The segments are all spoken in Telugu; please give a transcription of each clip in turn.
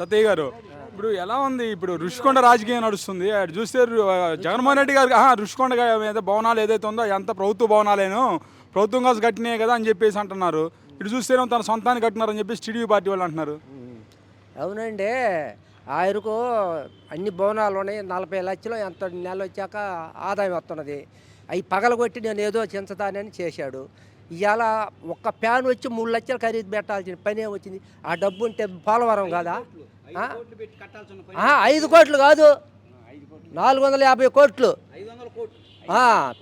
తాతయ్య గారు ఇప్పుడు ఎలా ఉంది ఇప్పుడు రుషికొండ రాజకీయం నడుస్తుంది అటు చూస్తే జగన్మోహన్ రెడ్డి గారు రుషికొండ మీద భవనాలు ఏదైతే ఉందో ఎంత ప్రభుత్వ భవనాలేనో ప్రభుత్వం కోసం కట్టినాయి కదా అని చెప్పేసి అంటున్నారు. ఇటు చూస్తేనే తన సొంతాన్ని కట్టినారని చెప్పేసి టీడీపీ పార్టీ వాళ్ళు అంటున్నారు. అవునండి. ఆయనకు అన్ని భవనాలు ఉన్నాయి. 40 లక్షలు ఎంత నెల వచ్చాక ఆదాయం వస్తున్నది. అవి పగలగొట్టి నేను ఏదో చించుతానని చేశాడు. ఇవాళ ఒక్క ఫ్యాన్ వచ్చి 3 లక్షలు ఖరీదు పెట్టాల్సిన పనే వచ్చింది. ఆ డబ్బు ఉంటే పోలవరం కాదా? 5 కోట్లు కాదు, 450 కోట్లు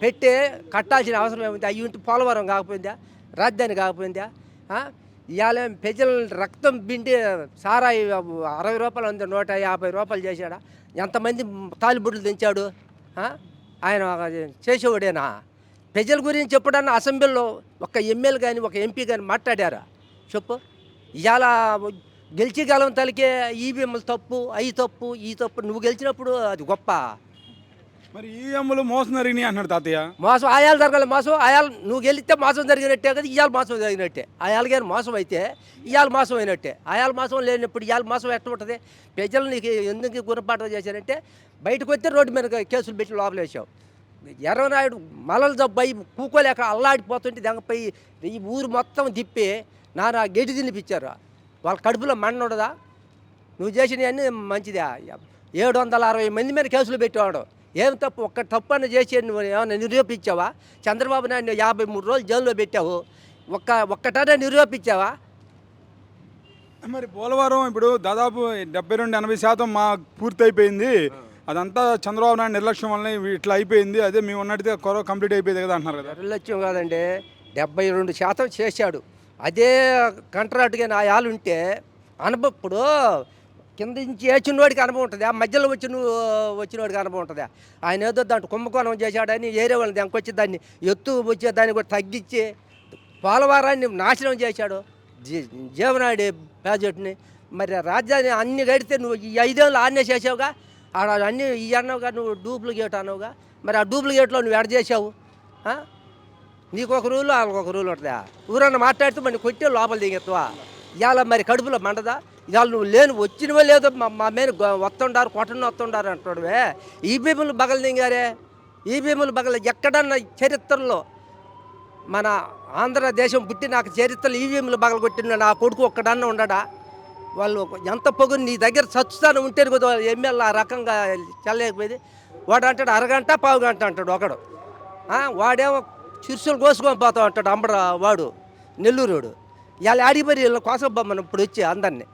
పెట్టి కట్టాల్సిన అవసరం ఏముంది? అవి ఉంటే పోలవరం కాకపోయిందా? రాజధాని కాకపోయిందా? ఇవాళ ప్రజల రక్తం పిండి సారాయి 60 రూపాయలు ఉంది, 150 రూపాయలు చేశాడా? ఎంతమంది తాలిబుడ్లు దించాడు? ఆయన చేసేవాడేనా? ప్రజల గురించి ఎప్పుడన్నా అసెంబ్లీలో ఒక ఎమ్మెల్యే కానీ ఒక ఎంపీ కానీ మాట్లాడారా చెప్పు? ఇవాళ గెలిచి గెలవం తలికే ఈవీఎంలు తప్పు, అవి తప్పు, ఈ తప్పు. నువ్వు గెలిచినప్పుడు అది గొప్ప. మరి ఈఎంలు మోసం జరిగినాయి అంటున్నాడు తాతయ్య. మోసం ఆయాలు జరగాలి. మోసం ఆయాలు నువ్వు గెలిస్తే మోసం జరిగినట్టే కదా, ఇవాళ మోసం జరిగినట్టే. ఆయాలు కానీ మోసం అయితే ఇవాళ మోసం అయినట్టే. ఆయాల మోసం లేనప్పుడు ఇవాళ మోసం ఎట్లా ఉంటుంది? ప్రజలు నీకు ఎందుకు గుణపాఠం చేశారంటే బయటకు వస్తే రోడ్డు మీద కేసులు పెట్టి లోపల వేసావు. ఎర్రనాయుడు మలలు జబ్బయి కూకోలేక అల్లాడిపోతుంటే దెంగపై ఈ ఊరు మొత్తం తిప్పి నానా గెడి తినిపించారు. వాళ్ళ కడుపులో మండ ఉండదా? నువ్వు చేసినవన్నీ మంచిదా? 760 మంది మీద కేసులు పెట్టేవాడు. ఏం తప్పు? ఒక్క తప్పు అన్న చేసి నువ్వు ఏమైనా నిరూపించావా? చంద్రబాబు నాయుడు 53 రోజులు జైల్లో పెట్టావు. ఒక్కటనే నిరూపించావా? మరి పోలవరం ఇప్పుడు దాదాపు 72-80% మా పూర్తి అయిపోయింది. అదంతా చంద్రబాబు నాయుడు నిర్లక్ష్యం వల్ల ఇట్లా అయిపోయింది. అదే మేము ఉన్నట్టు కంప్లీట్ అయిపోయింది కదా అంటున్నారు కదా. నిర్లక్ష్యం కాదండి, 72% చేశాడు. అదే కాంట్రాక్ట్గా నా యాలు ఉంటే అనుభవం ఇప్పుడు కింద నుంచి వేసినోడికి అనుభవం ఉంటుంది, ఆ మధ్యలో వచ్చినోడికి అనుభవం ఉంటుంది. ఆయన ఏదో దాంట్లో కుంభకోణం చేశాడని ఏరే వాళ్ళని దానికి వచ్చి దాన్ని ఎత్తు వచ్చే దాన్ని కూడా తగ్గించి పోలవరాన్ని నాశనం చేశాడు. జీవనాడి ప్రాజెక్టుని. మరి రాజధాని అన్ని కడితే నువ్వు ఈ 5 ఏళ్ళు ఆన్నే చేసావుగా, ఆడ అన్నీ ఈ అన్నావుగా, నువ్వు డూప్లికేట్ అన్నావుగా. మరి ఆ డూప్లికేట్లో నువ్వు ఎడ చేసావు? నీకు ఒక రూలు వాళ్ళకి ఒక రూల్ ఉంటుందా? ఊరన్నా మాట్లాడితే మరి కొట్టే లోపల దిగెత్తువా? ఇవాళ మరి కడుపులో మండదా? ఇవాళ నువ్వు లేను వచ్చినవే లేదో మా మీద వస్తుండారు, కొట్టను వస్తుండారు అంటాడువే. ఈవీఎంలు బగలు దిగారే. ఈవీఎంలు బగలు ఎక్కడన్నా చరిత్రలో మన ఆంధ్రదేశం పుట్టి నాకు చరిత్రలో ఈవీఎంలు బగలు కొట్టిన నా కొడుకు ఒక్కడన్నా ఉండడా? వాళ్ళు ఎంత పొగురు నీ దగ్గర చచ్చుతాను ఉంటే కదా ఎమ్మెల్యే ఆ రకంగా చెల్లలేకపోయింది. వాడు అంటాడు అరగంట పావు గంట అంటాడు ఒకడు. వాడేమో చిరుసులు కోసుకొని పోతావు అంటాడు అంబడ వాడు నెల్లూరుడు. ఇవాళ ఆడిపోయి కోసం బొమ్మను ఇప్పుడు వచ్చి అందరినీ